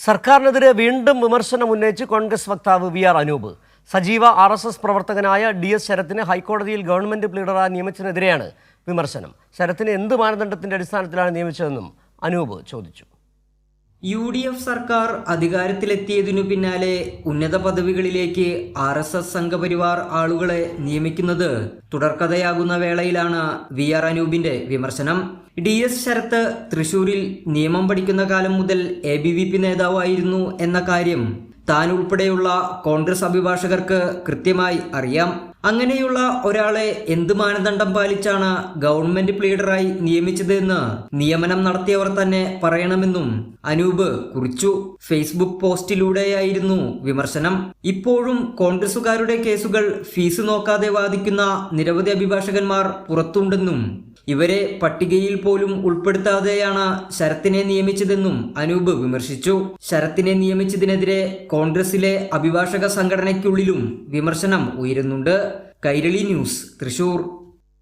സർക്കാരിനെതിരെ വീണ്ടും വിമർശനം ഉന്നയിച്ച് കോൺഗ്രസ് വക്താവ് വി ആർ അനൂപ്. സജീവ RSS പ്രവർത്തകനായ DS ശരത്തിനെ ഹൈക്കോടതിയിൽ ഗവൺമെന്റ് പ്ലീഡറായി നിയമിച്ചതിനെതിരെയാണ് വിമർശനം. ശരത്തിനെ എന്ത് മാനദണ്ഡത്തിന്റെ അടിസ്ഥാനത്തിലാണ് നിയമിച്ചതെന്നും അനൂപ് ചോദിച്ചു. UDF സർക്കാർ അധികാരത്തിലെത്തിയതിനു പിന്നാലെ ഉന്നത പദവികളിലേക്ക് RSS സംഘപരിവാർ ആളുകളെ നിയമിക്കുന്നത് തുടർക്കഥയാകുന്ന വേളയിലാണ് വി ആർ അനൂപിന്റെ വിമർശനം. DS ശരത്ത് തൃശൂരിൽ നിയമം പഠിക്കുന്ന കാലം മുതൽ ABVP നേതാവായിരുന്നു എന്ന കാര്യം താൻ ഉൾപ്പെടെയുള്ള കോൺഗ്രസ് അഭിഭാഷകർക്ക് കൃത്യമായി അറിയാം. അങ്ങനെയുള്ള ഒരാളെ എന്ത് മാനദണ്ഡം പാലിച്ചാണ് ഗവൺമെന്റ് പ്ലീഡറായി നിയമിച്ചതെന്ന് നിയമനം നടത്തിയവർ തന്നെ പറയണമെന്നും അനൂപ് കുറിച്ചു. ഫേസ്ബുക്ക് പോസ്റ്റിലൂടെയായിരുന്നു വിമർശനം. ഇപ്പോഴും കോൺഗ്രസുകാരുടെ കേസുകൾ ഫീസ് നോക്കാതെ വാദിക്കുന്ന നിരവധി അഭിഭാഷകന്മാർ പുറത്തുണ്ടെന്നും ഇവരെ പട്ടികയിൽ പോലും ഉൾപ്പെടുത്താതെയാണ് ശരത്തിനെ നിയമിച്ചതെന്നും അനൂപ് വിമർശിച്ചു. ശരത്തിനെ നിയമിച്ചതിനെതിരെ കോൺഗ്രസിലെ അഭിഭാഷക സംഘടനയ്ക്കുള്ളിലും വിമർശനം ഉയരുന്നുണ്ട്. കൈരളി ന്യൂസ്, തൃശൂർ.